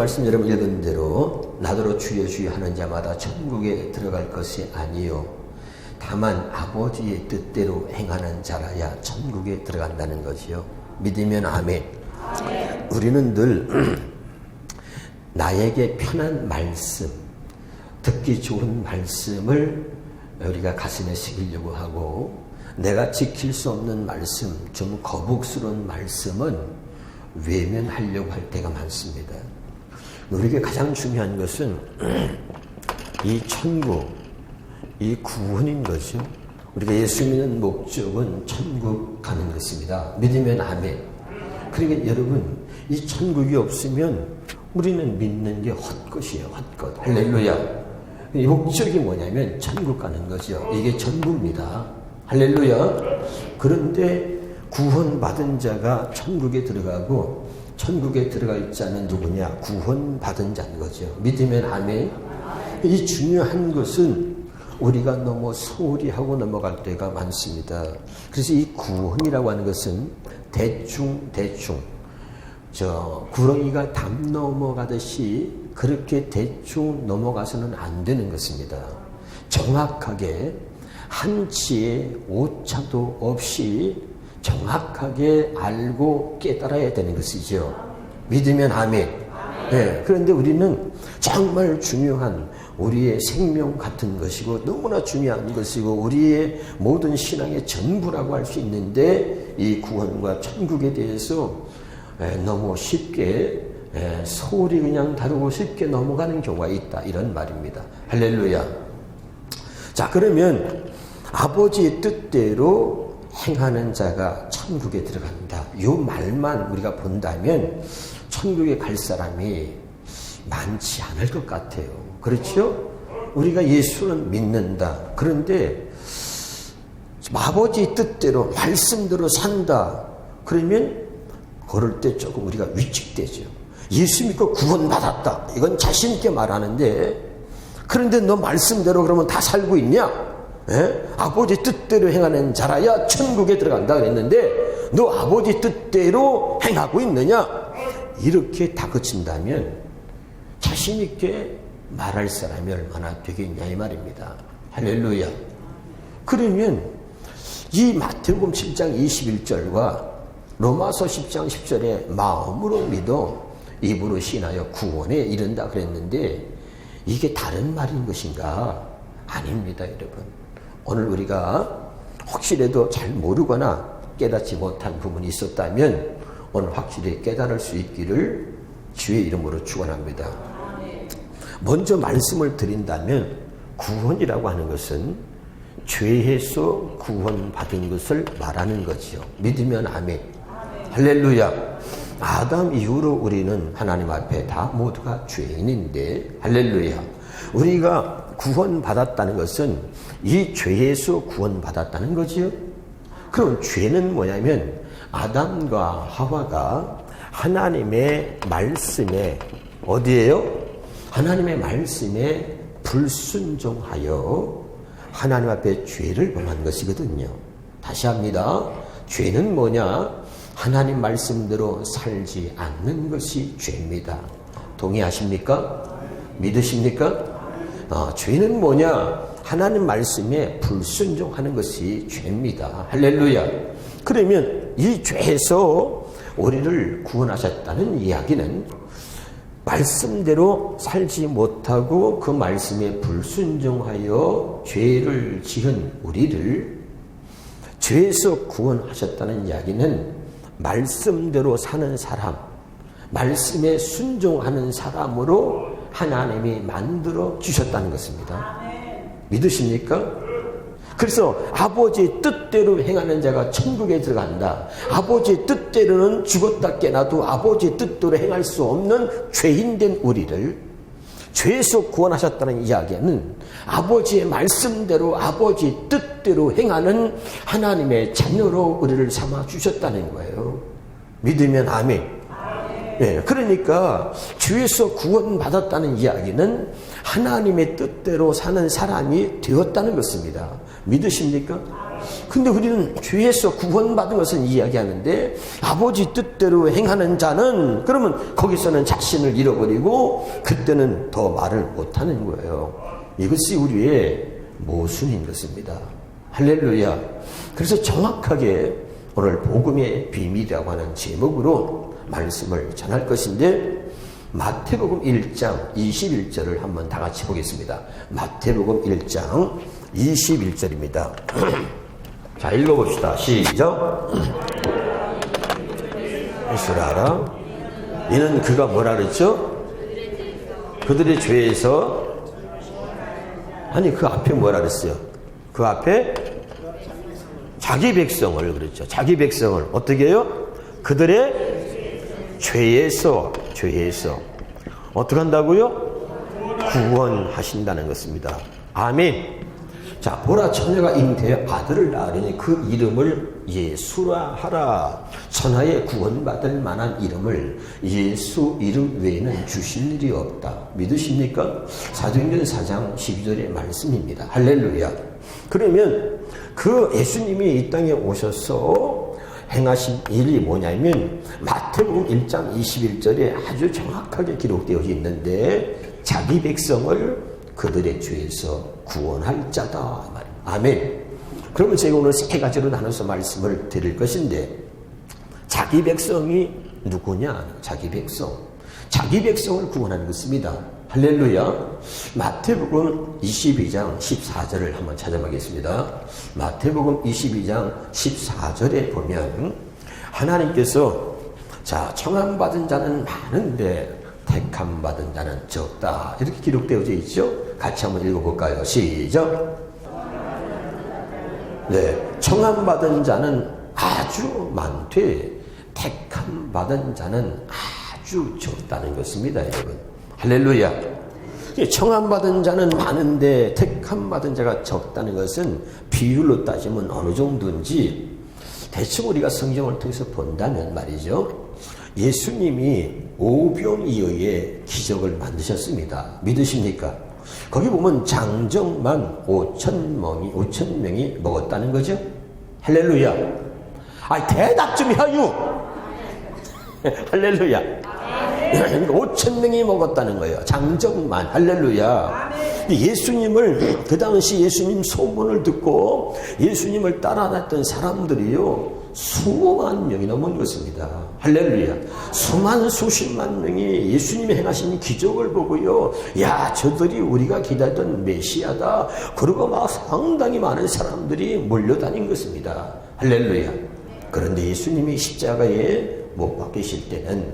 말씀 여러분 읽은 대로 나더러 주여 주여 하는 자마다 천국에 들어갈 것이 아니요 다만 아버지의 뜻대로 행하는 자라야 천국에 들어간다는 것이요. 믿으면 아멘. 우리는 늘 나에게 편한 말씀, 듣기 좋은 말씀을 우리가 가슴에 새기려고 하고, 내가 지킬 수 없는 말씀, 좀 거북스러운 말씀은 외면하려고 할 때가 많습니다. 우리에게 가장 중요한 것은 이 천국, 이 구원인 거죠. 우리가 예수 믿는 목적은 천국 가는 것입니다. 믿으면 아멘. 그러니까 여러분, 이 천국이 없으면 우리는 믿는 게 헛것이에요. 헛것. 할렐루야. 이 목적이 뭐냐면 천국 가는 거죠. 이게 전부입니다. 할렐루야. 그런데 구원받은 자가 천국에 들어가고, 천국에 들어가 있지 않은 누구냐? 구원받은 자인 거죠. 믿으면 아멘. 이 중요한 것은 우리가 너무 소홀히 하고 넘어갈 때가 많습니다. 그래서 이 구원이라고 하는 것은 대충 구렁이가 담 넘어가듯이 그렇게 대충 넘어가서는 안 되는 것입니다. 정확하게 한치의 오차도 없이 정확하게 알고 깨달아야 되는 것이죠. 믿으면 아멘. 네, 그런데 우리는 정말 중요한 우리의 생명 같은 것이고 너무나 중요한 것이고 우리의 모든 신앙의 전부라고 할 수 있는데, 이 구원과 천국에 대해서 너무 쉽게 소홀히 그냥 다루고 쉽게 넘어가는 경우가 있다, 이런 말입니다. 할렐루야. 자, 그러면 아버지의 뜻대로 행하는 자가 천국에 들어간다, 이 말만 우리가 본다면 천국에 갈 사람이 많지 않을 것 같아요. 그렇죠? 우리가 예수는 믿는다. 그런데 아버지 뜻대로 말씀대로 산다. 그러면 그럴 때 조금 우리가 위축되죠. 예수 믿고 구원받았다, 이건 자신 있게 말하는데, 그런데 너 말씀대로 그러면 다 살고 있냐? 아버지 뜻대로 행하는 자라야 천국에 들어간다 그랬는데 너 아버지 뜻대로 행하고 있느냐? 이렇게 다그친다면 자신 있게 말할 사람이 얼마나 되겠냐, 이 말입니다. 할렐루야. 그러면 이 마태복음 7장 21절과 로마서 10장 10절에 마음으로 믿어 입으로 신하여 구원에 이른다 그랬는데, 이게 다른 말인 것인가? 아닙니다, 여러분. 오늘 우리가 혹시라도 잘 모르거나 깨닫지 못한 부분이 있었다면 오늘 확실히 깨달을 수 있기를 주의 이름으로 축원합니다. 먼저 말씀을 드린다면, 구원이라고 하는 것은 죄에서 구원받은 것을 말하는 거죠. 믿으면 아멘. 할렐루야. 아담 이후로 우리는 하나님 앞에 다 모두가 죄인인데, 할렐루야. 우리가 구원받았다는 것은 이 죄에서 구원받았다는 거지요. 그럼 죄는 뭐냐면 아담과 하와가 하나님의 말씀에 어디에요? 하나님의 말씀에 불순종하여 하나님 앞에 죄를 범한 것이거든요. 다시 합니다. 죄는 뭐냐? 하나님 말씀대로 살지 않는 것이 죄입니다. 동의하십니까? 믿으십니까? 죄는 뭐냐? 하나님 말씀에 불순종하는 것이 죄입니다. 할렐루야. 그러면 이 죄에서 우리를 구원하셨다는 이야기는 말씀대로 살지 못하고 그 말씀에 불순종하여 죄를 지은 우리를 죄에서 구원하셨다는 이야기는 말씀대로 사는 사람, 말씀에 순종하는 사람으로 하나님이 만들어 주셨다는 것입니다. 믿으십니까? 그래서 아버지의 뜻대로 행하는 자가 천국에 들어간다. 아버지의 뜻대로는 죽었다 깨나도 아버지의 뜻대로 행할 수 없는 죄인된 우리를 죄에서 구원하셨다는 이야기는 아버지의 말씀대로 아버지의 뜻대로 행하는 하나님의 자녀로 우리를 삼아 주셨다는 거예요. 믿으면 아멘. 네, 그러니까 죄에서 구원받았다는 이야기는 하나님의 뜻대로 사는 사람이 되었다는 것입니다. 믿으십니까? 근데 우리는 죄에서 구원받은 것은 이야기하는데 아버지 뜻대로 행하는 자는 그러면 거기서는 자신을 잃어버리고 그때는 더 말을 못하는 거예요. 이것이 우리의 모순인 것입니다. 할렐루야. 그래서 정확하게 오늘 복음의 비밀이라고 하는 제목으로 말씀을 전할 것인데 마태복음 1장 21절을 한번 다 같이 보겠습니다. 마태복음 1장 21절입니다. 자, 읽어봅시다. 시작. 예수를 알아. 이는 그가 뭐라 그랬죠? 그들의 죄에서. 아니, 그 앞에 뭐라 그랬어요? 그 앞에 자기 백성을 그랬죠. 자기 백성을 어떻게 해요? 그들의 죄에서 어떻게 한다고요? 구원하신다는 것입니다. 아멘. 자, 보라 처녀가 잉태해 아들을 낳으니 그 이름을 예수라 하라. 천하에 구원받을 만한 이름을 예수 이름 외에는 주실 일이 없다. 믿으십니까? 사도행전 4장 12절의 말씀입니다. 할렐루야. 그러면 그 예수님이 이 땅에 오셔서 행하신 일이 뭐냐면 마태복음 1장 21절에 아주 정확하게 기록되어 있는데 자기 백성을 그들의 죄에서 구원할 자다. 아멘. 그러면 제가 오늘 세 가지로 나눠서 말씀을 드릴 것인데 자기 백성이 누구냐? 자기 백성. 자기 백성을 구원하는 것입니다. 할렐루야. 마태복음 22장 14절을 한번 찾아보겠습니다. 마태복음 22장 14절에 보면 하나님께서 자, 청함받은 자는 많은데 택함받은 자는 적다. 이렇게 기록되어져 있죠. 같이 한번 읽어볼까요? 시작. 네, 청함받은 자는 아주 많되 택함받은 자는 아주 적다는 것입니다. 여러분, 할렐루야. 청함받은 자는 많은데 택함받은 자가 적다는 것은 비율로 따지면 어느 정도인지 대충 우리가 성경을 통해서 본다면 말이죠, 예수님이 오병이어의 기적을 만드셨습니다. 믿으십니까? 거기 보면 장정만 5,000명이 먹었다는 거죠. 할렐루야. 아이, 대답 좀 해요. 할렐루야. 5,000명이 먹었다는 거예요. 장정만. 할렐루야. 예수님을, 그 당시 예수님 소문을 듣고 예수님을 따라다녔던 사람들이요, 수만 명이 넘은 것입니다. 할렐루야. 수만 수십만 명이 예수님이 행하신 기적을 보고요, 야, 저들이 우리가 기다리던 메시아다. 그리고 막 상당히 많은 사람들이 몰려다닌 것입니다. 할렐루야. 그런데 예수님이 십자가에 못 박히실 때는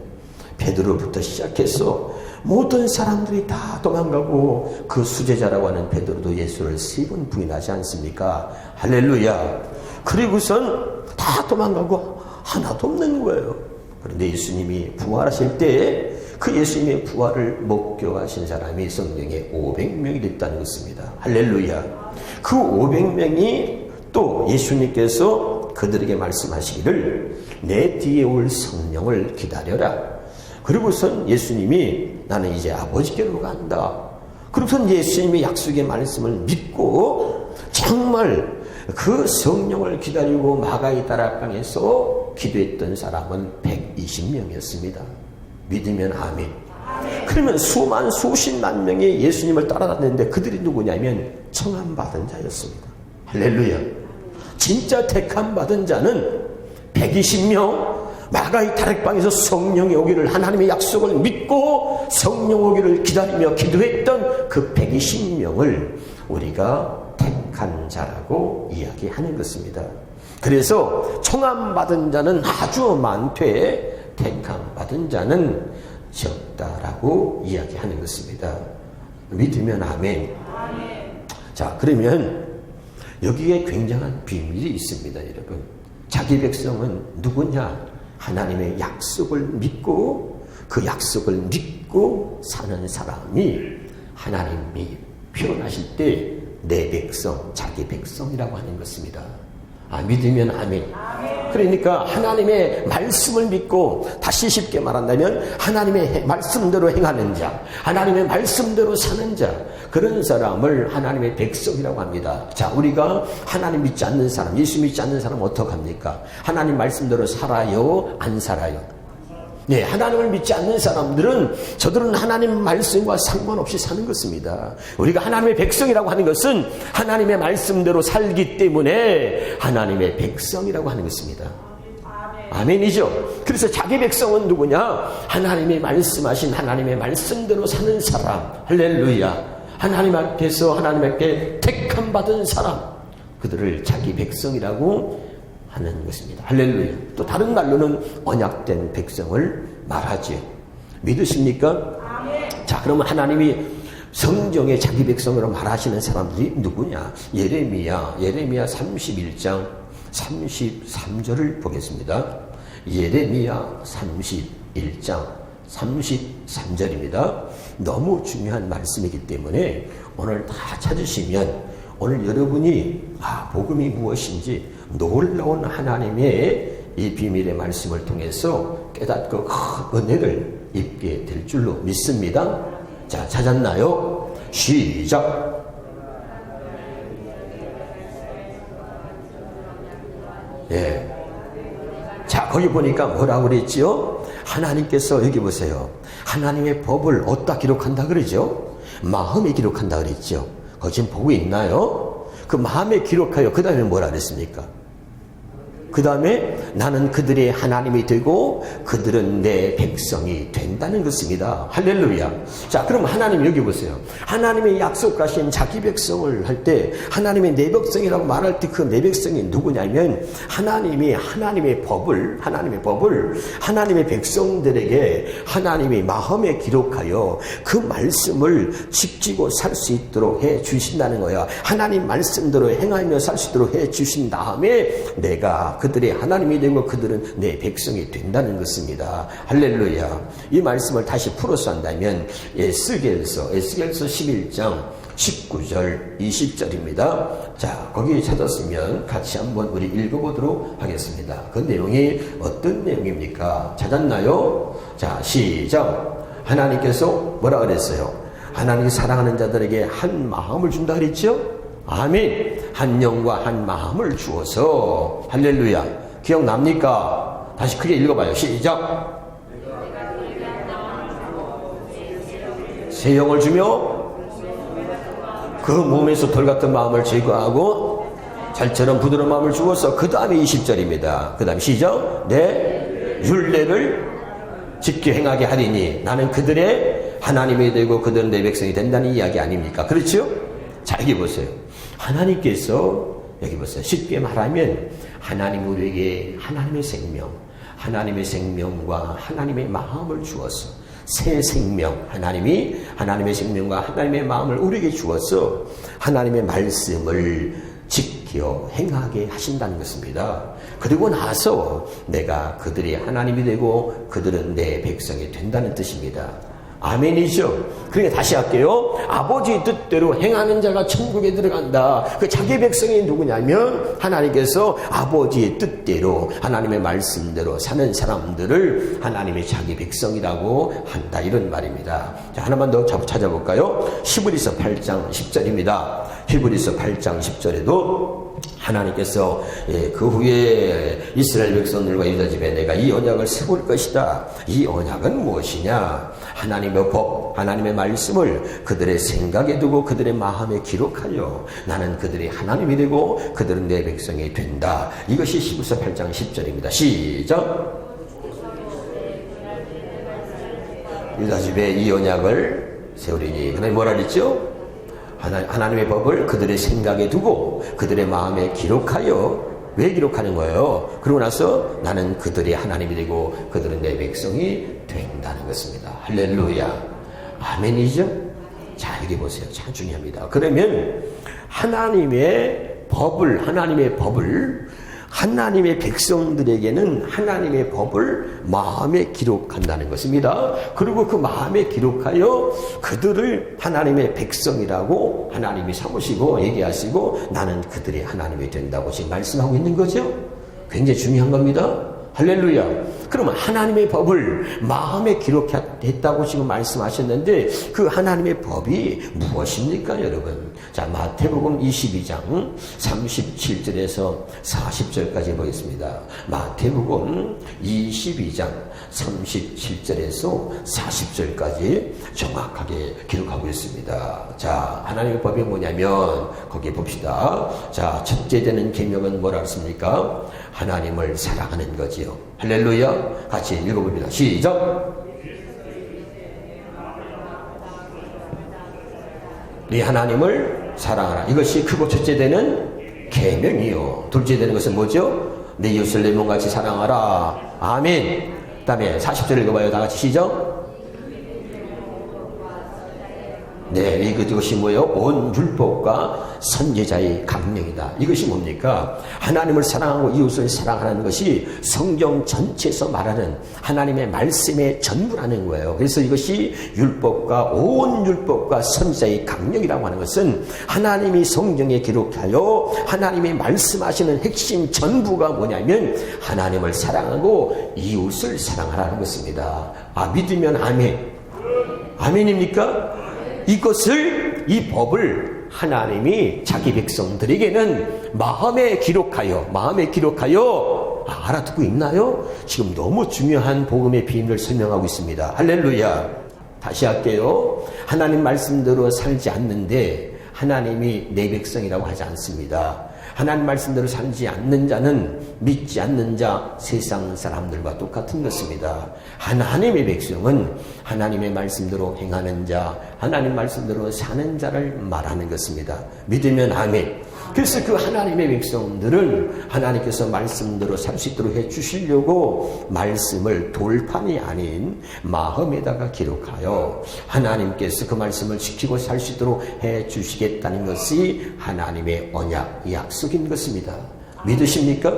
베드로부터 시작해서 모든 사람들이 다 도망가고 그 수제자라고 하는 베드로도 예수를 3번 부인하지 않습니까? 할렐루야. 그리고선 다 도망가고 하나도 없는 거예요. 그런데 예수님이 부활하실 때 그 예수님의 부활을 목격하신 사람이 성경에 500명이 됐다는 것입니다. 할렐루야. 그 500명이 또 예수님께서 그들에게 말씀하시기를 내 뒤에 올 성령을 기다려라. 그리고선 예수님이 나는 이제 아버지께로 간다. 그리고선 예수님의 약속의 말씀을 믿고 정말 그 성령을 기다리고 마가의 다락방에서 기도했던 사람은 120명이었습니다. 믿으면 아멘. 그러면 수만 수십만 명이 예수님을 따라다녔는데 그들이 누구냐면 청함받은 자였습니다. 할렐루야. 진짜 택함받은 자는 120명, 마가의 다락방에서 성령이 오기를, 하나님의 약속을 믿고 성령 오기를 기다리며 기도했던 그 120명을 우리가 택한 자라고 이야기하는 것입니다. 그래서 청함받은 자는 아주 많되 택함받은 자는 적다라고 이야기하는 것입니다. 믿으면 아멘. 자, 그러면 여기에 굉장한 비밀이 있습니다. 여러분, 자기 백성은 누구냐? 하나님의 약속을 믿고 그 약속을 믿고 사는 사람이 하나님이 표현하실 때 내 백성, 자기 백성이라고 하는 것입니다. 아, 믿으면 아멘. 그러니까 하나님의 말씀을 믿고, 다시 쉽게 말한다면 하나님의 말씀대로 행하는 자, 하나님의 말씀대로 사는 자, 그런 사람을 하나님의 백성이라고 합니다. 자, 우리가 하나님 믿지 않는 사람, 예수 믿지 않는 사람 어떡합니까? 하나님 말씀대로 살아요? 안 살아요? 네, 하나님을 믿지 않는 사람들은, 저들은 하나님 말씀과 상관없이 사는 것입니다. 우리가 하나님의 백성이라고 하는 것은 하나님의 말씀대로 살기 때문에 하나님의 백성이라고 하는 것입니다. 아멘이죠. 그래서 자기 백성은 누구냐? 하나님이 말씀하신 하나님의 말씀대로 사는 사람. 할렐루야. 하나님 앞에서 하나님께 택함 받은 사람, 그들을 자기 백성이라고 하는 것입니다. 할렐루야. 또 다른 말로는 언약된 백성을 말하지요. 믿으십니까? 아멘. 자, 그러면 하나님이 성경에 자기 백성으로 말하시는 사람들이 누구냐? 예레미야 31장 33절을 보겠습니다. 예레미야 31장 33절입니다. 너무 중요한 말씀이기 때문에 오늘 다 찾으시면, 오늘 여러분이 복음이 무엇인지 놀라운 하나님의 이 비밀의 말씀을 통해서 깨닫고 큰 은혜를 입게 될 줄로 믿습니다. 자, 찾았나요? 시작. 예. 자, 거기 보니까 뭐라고 그랬지요? 하나님께서, 여기 보세요. 하나님의 법을 어디다 기록한다 그러죠? 마음에 기록한다 그랬죠? 그거 지금 보고 있나요? 그 마음에 기록하여, 그 다음에 뭐라 그랬습니까? 그 다음에 나는 그들의 하나님이 되고 그들은 내 백성이 된다는 것입니다. 할렐루야. 자, 그럼 하나님 여기 보세요. 하나님의 약속하신 자기 백성을 할 때, 하나님의 내 백성이라고 말할 때 그 내 백성이 누구냐면, 하나님이 하나님의 법을 하나님의 백성들에게 하나님이 마음에 기록하여 그 말씀을 지키고 살 수 있도록 해 주신다는 거야. 하나님 말씀대로 행하며 살 수 있도록 해 주신 다음에 내가 그들의 하나님이 되고 그들은 내 백성이 된다는 것입니다. 할렐루야. 이 말씀을 다시 풀어서 한다면 에스겔서 11장 19절 20절입니다. 자, 거기 찾았으면 같이 한번 우리 읽어보도록 하겠습니다. 그 내용이 어떤 내용입니까? 찾았나요? 자, 시작. 하나님께서 뭐라 그랬어요? 하나님이 사랑하는 자들에게 한 마음을 준다 그랬죠? 아멘. 한 영과 한 마음을 주어서. 할렐루야. 기억납니까? 다시 크게 읽어봐요. 시작. 새 영을 주며 그 몸에서 돌 같은 마음을 제거하고 잘처럼 부드러운 마음을 주어서, 그 다음에 20절입니다. 그 다음에 시작. 내 율례를 지켜 행하게 하리니 나는 그들의 하나님이 되고 그들은 내 백성이 된다는 이야기 아닙니까? 그렇죠? 자, 여기 보세요. 하나님께서, 여기 보세요. 쉽게 말하면 하나님 우리에게 하나님의 생명과 하나님의 마음을 주어서, 새 생명, 하나님의 생명과 하나님의 마음을 우리에게 주어서 하나님의 말씀을 지켜 행하게 하신다는 것입니다. 그리고 나서 내가 그들의 하나님이 되고 그들은 내 백성이 된다는 뜻입니다. 아멘이죠. 그러니까 다시 할게요. 아버지의 뜻대로 행하는 자가 천국에 들어간다. 그 자기 백성이 누구냐면, 하나님께서 아버지의 뜻대로 하나님의 말씀대로 사는 사람들을 하나님의 자기 백성이라고 한다, 이런 말입니다. 자, 하나만 더 찾아볼까요? 히브리서 8장 10절입니다. 히브리서 8장 10절에도 하나님께서 그 후에 이스라엘 백성들과 유다 집에 내가 이 언약을 세울 것이다. 이 언약은 무엇이냐? 하나님의 법, 하나님의 말씀을 그들의 생각에 두고 그들의 마음에 기록하여 나는 그들의 하나님이 되고 그들은 내 백성이 된다. 이것이 히브리서 8장 10절입니다. 시작. 유다 집에 이 언약을 세우리니. 그다음에 뭐라 그랬죠? 하나님의 법을 그들의 생각에 두고 그들의 마음에 기록하여. 왜 기록하는 거예요? 그러고 나서 나는 그들의 하나님이 되고 그들은 내 백성이 된다는 것입니다. 할렐루야. 아멘이죠? 자, 여기 보세요. 참 중요합니다. 그러면 하나님의 법을 하나님의 백성들에게는 하나님의 법을 마음에 기록한다는 것입니다. 그리고 그 마음에 기록하여 그들을 하나님의 백성이라고 하나님이 삼으시고 얘기하시고 나는 그들의 하나님이 된다고 지금 말씀하고 있는 거죠. 굉장히 중요한 겁니다. 할렐루야. 그러면 하나님의 법을 마음에 기록했다고 지금 말씀하셨는데 그 하나님의 법이 무엇입니까, 여러분? 자, 마태복음 22장 37절에서 40절까지 보겠습니다. 마태복음 22장 37절에서 40절까지 정확하게 기록하고 있습니다. 자, 하나님의 법이 뭐냐면 거기에 봅시다. 자, 첫째 되는 계명은 뭐라 했습니까? 하나님을 사랑하는 거지요. 할렐루야. 같이 읽어봅니다. 시작. 네 하나님을 사랑하라. 이것이 크고 첫째 되는 계명이요. 둘째 되는 것은 뭐죠? 네 이웃을 내 몸같이 사랑하라. 아멘. 그 다음에 40절 읽어봐요. 다 같이 시작. 네, 이것이 뭐예요? 온 율법과 선지자의 강령이다. 이것이 뭡니까? 하나님을 사랑하고 이웃을 사랑하는 것이 성경 전체에서 말하는 하나님의 말씀의 전부라는 거예요. 그래서 이것이 온 율법과 선지자의 강령이라고 하는 것은 하나님이 성경에 기록하여 하나님이 말씀하시는 핵심 전부가 뭐냐면 하나님을 사랑하고 이웃을 사랑하라는 것입니다. 아, 믿으면 아멘. 아멘입니까? 이 법을 하나님이 자기 백성들에게는 마음에 기록하여 알아듣고 있나요? 지금 너무 중요한 복음의 비밀을 설명하고 있습니다. 할렐루야. 다시 할게요. 하나님 말씀대로 살지 않는데 하나님이 내 백성이라고 하지 않습니다. 하나님 말씀대로 살지 않는 자는 믿지 않는 자 세상 사람들과 똑같은 것입니다. 하나님의 백성은 하나님의 말씀대로 행하는 자, 하나님 말씀대로 사는 자를 말하는 것입니다. 믿으면 아멘. 그래서 그 하나님의 백성들은 하나님께서 말씀대로 살 수 있도록 해주시려고 말씀을 돌판이 아닌 마음에다가 기록하여 하나님께서 그 말씀을 지키고 살 수 있도록 해주시겠다는 것이 하나님의 언약, 약속인 것입니다. 믿으십니까?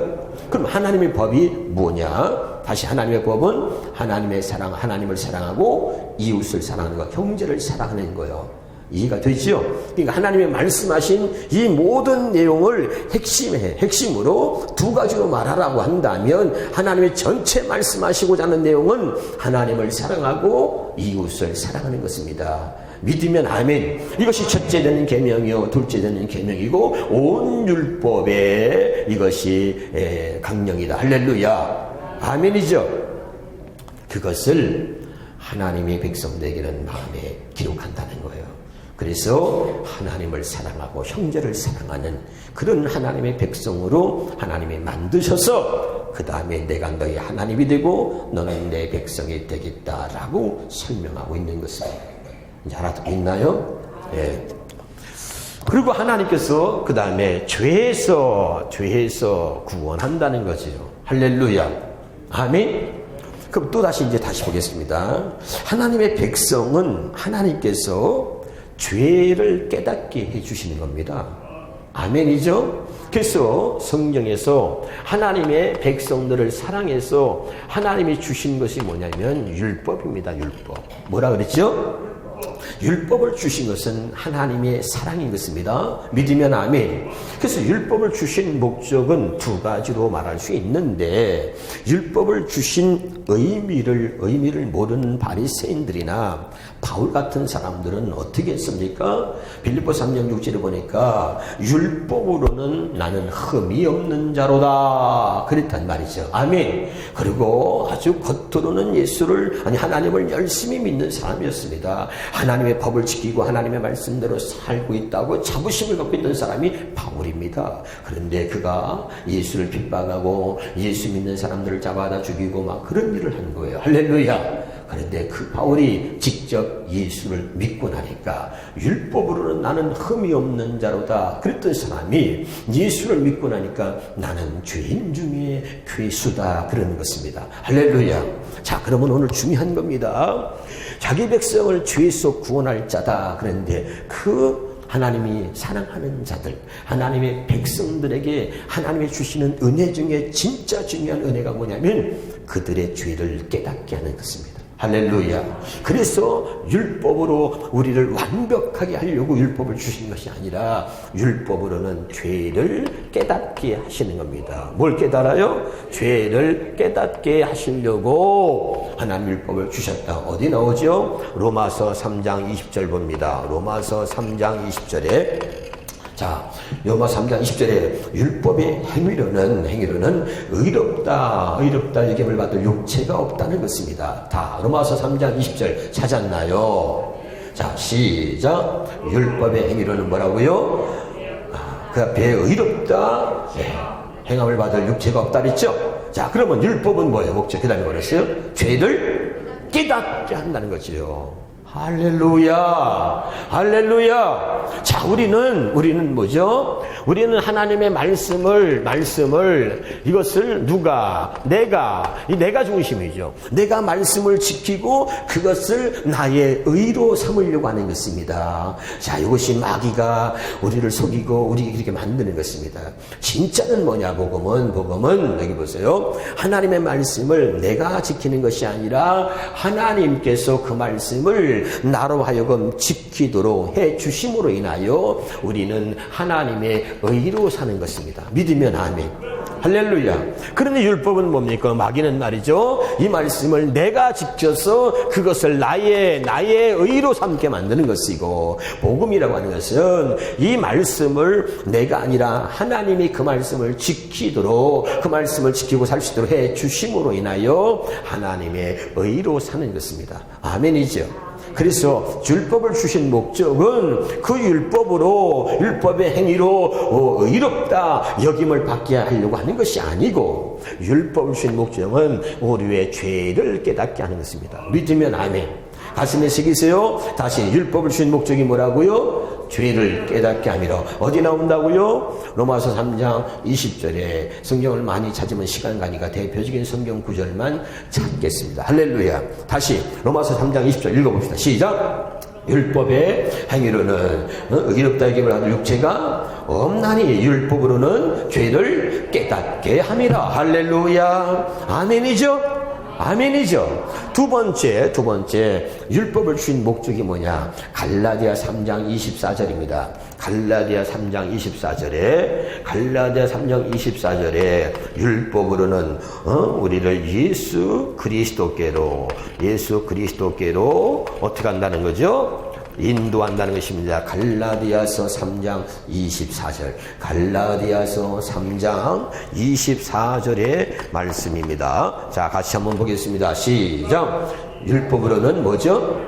그럼 하나님의 법이 뭐냐? 다시 하나님의 법은 하나님의 사랑, 하나님을 사랑하고 이웃을 사랑하는 것, 형제를 사랑하는 거예요. 이해가 되죠? 그러니까 하나님의 말씀하신 이 모든 내용을 핵심으로 두 가지로 말하라고 한다면 하나님의 전체 말씀하시고자 하는 내용은 하나님을 사랑하고 이웃을 사랑하는 것입니다. 믿으면 아멘. 이것이 첫째 되는 계명이요, 둘째 되는 계명이고 온 율법의 이것이 강령이다. 할렐루야. 아멘이죠. 그것을 하나님의 백성들에게는 마음에 기록한다는 거예요. 그래서 하나님을 사랑하고 형제를 사랑하는 그런 하나님의 백성으로 하나님이 만드셔서 그 다음에 내가 너희 하나님이 되고 너는 내 백성이 되겠다라고 설명하고 있는 것입니다. 이제 알아듣고 있나요? 예. 그리고 하나님께서 그 다음에 죄에서 구원한다는 거죠. 할렐루야. 아멘. 그럼 또 다시 보겠습니다. 하나님의 백성은 하나님께서 죄를 깨닫게 해주시는 겁니다. 아멘이죠? 그래서 성경에서 하나님의 백성들을 사랑해서 하나님이 주신 것이 뭐냐면 율법입니다. 율법. 뭐라 그랬죠? 율법을 주신 것은 하나님의 사랑인 것입니다. 믿으면 아멘. 그래서 율법을 주신 목적은 두 가지로 말할 수 있는데 율법을 주신 의미를 모르는 바리새인들이나 바울 같은 사람들은 어떻게 했습니까? 빌립보 3장 6절에 보니까 율법으로는 나는 흠이 없는 자로다 그랬단 말이죠. 아멘. 그리고 아주 겉으로는 하나님을 열심히 믿는 사람이었습니다. 하나님의 법을 지키고 하나님의 말씀대로 살고 있다고 자부심을 갖고 있는 사람이 바울입니다. 그런데 그가 예수를 핍박하고 예수 믿는 사람들을 잡아다 죽이고 막 그런 일을 한 거예요. 할렐루야. 그런데 그 바울이 직접 예수를 믿고 나니까 율법으로는 나는 흠이 없는 자로다 그랬던 사람이 예수를 믿고 나니까 나는 죄인 중에 괴수다 그러는 것입니다. 할렐루야. 자, 그러면 오늘 중요한 겁니다. 자기 백성을 죄에서 구원할 자다 그랬는데 그 하나님이 사랑하는 자들, 하나님의 백성들에게 하나님이 주시는 은혜 중에 진짜 중요한 은혜가 뭐냐면 그들의 죄를 깨닫게 하는 것입니다. 할렐루야. 그래서 율법으로 우리를 완벽하게 하려고 율법을 주신 것이 아니라 율법으로는 죄를 깨닫게 하시는 겁니다. 뭘 깨달아요? 죄를 깨닫게 하시려고 하나님 율법을 주셨다. 어디 나오죠? 로마서 3장 20절 봅니다. 로마서 3장 20절에 자, 로마서 3장 20절에 율법의 행위로는 의롭다 여김을 받을 육체가 없다는 것입니다. 다 로마서 3장 20절 찾았나요? 자, 시작. 율법의 행위로는 뭐라고요? 그 앞에 의롭다 행함을 받을 육체가 없다 그랬죠? 자, 그러면 율법은 뭐예요? 목적 그 다음에 뭐랬어요? 죄를 깨닫게 한다는 거지요. 할렐루야. 할렐루야. 자, 우리는 뭐죠? 우리는 하나님의 말씀을 이것을 내가 중심이죠. 내가 말씀을 지키고 그것을 나의 의로 삼으려고 하는 것입니다. 자, 이것이 마귀가 우리를 속이고 우리 그렇게 만드는 것입니다. 진짜는 뭐냐? 복음은 여기 보세요. 하나님의 말씀을 내가 지키는 것이 아니라 하나님께서 그 말씀을 나로 하여금 지키도록 해 주심으로 인하여 우리는 하나님의 의로 사는 것입니다. 믿으면 아멘. 할렐루야. 그런데 율법은 뭡니까? 마귀는 말이죠. 이 말씀을 내가 지켜서 그것을 나의 의로 삼게 만드는 것이고, 복음이라고 하는 것은 이 말씀을 내가 아니라 하나님이 그 말씀을 지키도록, 그 말씀을 지키고 살 수 있도록 해 주심으로 인하여 하나님의 의로 사는 것입니다. 아멘이죠. 그래서 율법을 주신 목적은 그 율법의 행위로 의롭다 여김을 받게 하려고 하는 것이 아니고, 율법을 주신 목적은 우리의 죄를 깨닫게 하는 것입니다. 믿으면 아멘. 가슴에 새기세요. 다시 율법을 주신 목적이 뭐라고요? 죄를 깨닫게 함이라. 어디 나온다고요? 로마서 3장 20절에 성경을 많이 찾으면 시간 가니까 대표적인 성경 구절만 찾겠습니다. 할렐루야. 다시 로마서 3장 20절 읽어봅시다. 시작. 율법의 행위로는 의롭다 여김을 받을 육체가 없나니 율법으로는 죄를 깨닫게 함이라. 할렐루야. 아멘이죠? 아멘이죠. 두 번째 율법을 주신 목적이 뭐냐? 갈라디아 3장 24절입니다. 갈라디아 3장 24절에 율법으로는 우리를 예수 그리스도께로 어떻게 한다는 거죠? 인도한다는 것입니다. 갈라디아서 3장 24절. 갈라디아서 3장 24절의 말씀입니다. 자, 같이 한번 보겠습니다. 시작. 율법으로는 뭐죠?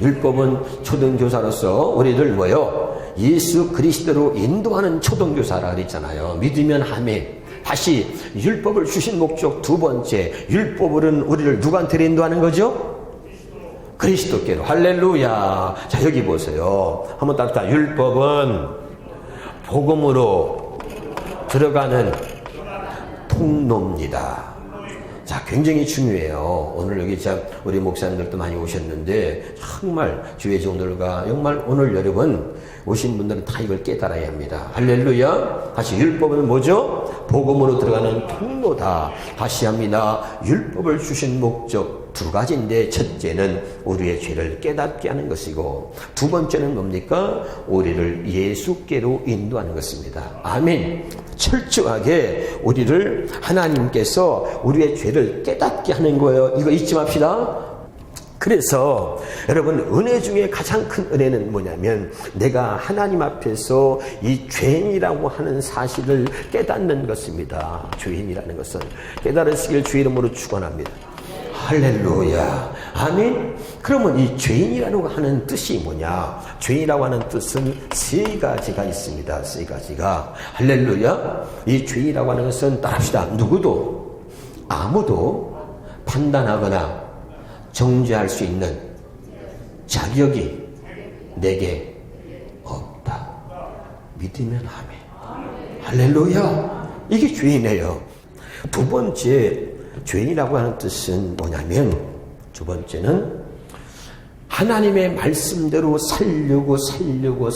율법은 초등교사로서 우리를 뭐요? 예수 그리스도로 인도하는 초등교사라 그랬잖아요. 믿으면 아멘. 다시 율법을 주신 목적 두 번째. 율법으로는 우리를 누구한테 인도하는 거죠? 그리스도께로. 할렐루야. 자, 여기 보세요. 한번 따라. 율법은 복음으로 들어가는 통로입니다. 자, 굉장히 중요해요. 오늘 여기 참 우리 목사님들도 많이 오셨는데 정말 주의 종들과 정말 오늘 여러분 오신 분들은 다 이걸 깨달아야 합니다. 할렐루야. 다시 율법은 뭐죠? 복음으로 들어가는 통로다. 다시 합니다. 율법을 주신 목적 두 가지인데, 첫째는 우리의 죄를 깨닫게 하는 것이고, 두 번째는 뭡니까? 우리를 예수께로 인도하는 것입니다. 아멘. 철저하게 우리를 하나님께서 우리의 죄를 깨닫게 하는 거예요. 이거 잊지 맙시다. 그래서 여러분, 은혜 중에 가장 큰 은혜는 뭐냐면 내가 하나님 앞에서 이 죄인이라고 하는 사실을 깨닫는 것입니다. 죄인이라는 것은 깨달으시길 주의 이름으로 축원합니다. 할렐루야. 아멘. 그러면 이 죄인이라고 하는 뜻이 뭐냐? 죄인이라고 하는 뜻은 세 가지가 있습니다. 세 가지가. 할렐루야. 이 죄인이라고 하는 것은 따라합시다. 누구도 아무도 판단하거나 정죄할 수 있는 자격이 내게 없다. 믿으면 아멘. 할렐루야. 이게 죄인이에요. 두 번째, 죄인이라고 하는 뜻은 뭐냐면, 두 번째는 하나님의 말씀대로 살려고 지키려고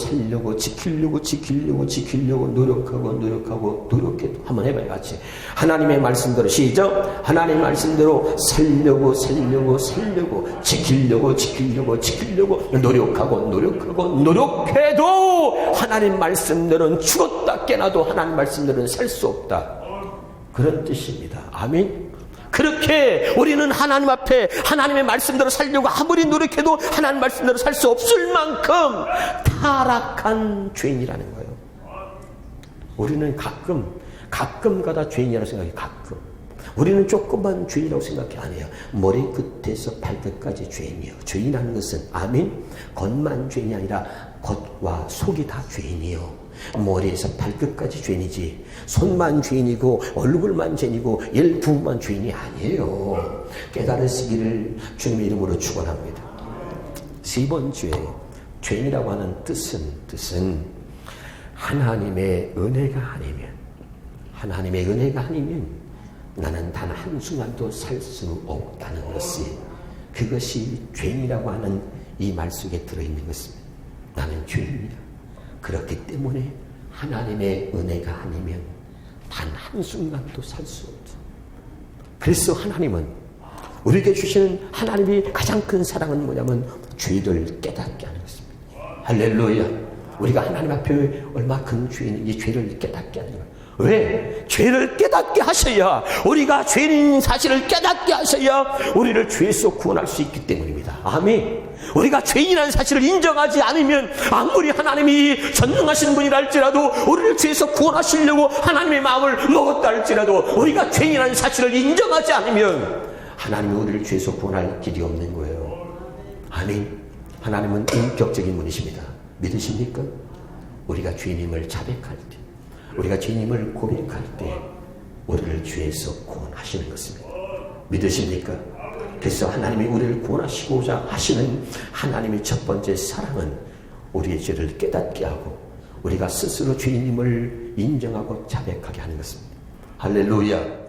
노력하고 노력해도 한번 해봐요. 같이. 하나님의 말씀대로 시작. 하나님의 말씀대로 살려고 지키려고 노력해도 하나님 말씀대로는 죽었다 깨나도 하나님 말씀대로는 살 수 없다. 그런 뜻입니다. 아멘. 그렇게 우리는 하나님 앞에 하나님의 말씀대로 살려고 아무리 노력해도 하나님 말씀대로 살 수 없을 만큼 타락한 죄인이라는 거예요. 우리는 가끔가다 죄인이라고 생각해요. 가끔. 우리는 조그만 죄인이라고 생각이 아니에요. 머리끝에서 발끝까지 죄인이에요. 죄인이라는 것은 아멘. 겉만 죄인이 아니라 겉과 속이 다 죄인이에요. 머리에서 발끝까지 죄인이지 손만 죄인이고 얼굴만 죄인이고 부분만 죄인이 아니에요. 깨달으시기를 주님의 이름으로 축원합니다. 세 번째, 죄인이라고 하는 뜻은 하나님의 은혜가 아니면 나는 단 한순간도 살 수 없다는 것이, 그것이 죄인이라고 하는 이 말 속에 들어있는 것입니다. 나는 죄인이다. 그렇기 때문에 하나님의 은혜가 아니면 단 한순간도 살 수 없죠. 그래서 하나님은 우리에게 주시는 하나님이 가장 큰 사랑은 뭐냐면 죄를 깨닫게 하는 것입니다. 할렐루야. 우리가 하나님 앞에 얼마큼 죄인인지 죄를 깨닫게 하는 거예요. 왜? 죄를 깨닫게 하셔야, 우리가 죄인 사실을 깨닫게 하셔야 우리를 죄에서 구원할 수 있기 때문입니다. 아멘. 우리가 죄인이라는 사실을 인정하지 않으면 아무리 하나님이 전능하신 분이라 할지라도 우리를 죄에서 구원하시려고 하나님의 마음을 먹었다 할지라도 우리가 죄인이라는 사실을 인정하지 않으면 하나님이 우리를 죄에서 구원할 길이 없는 거예요. 아멘. 하나님은 인격적인 분이십니다. 믿으십니까? 우리가 죄인임을 자백할 때, 우리가 죄인임을 고백할 때 우리를 죄에서 구원하시는 것입니다. 믿으십니까? 그래서 하나님이 우리를 구원하시고자 하시는 하나님의 첫 번째 사랑은 우리의 죄를 깨닫게 하고 우리가 스스로 죄인임을 인정하고 자백하게 하는 것입니다. 할렐루야.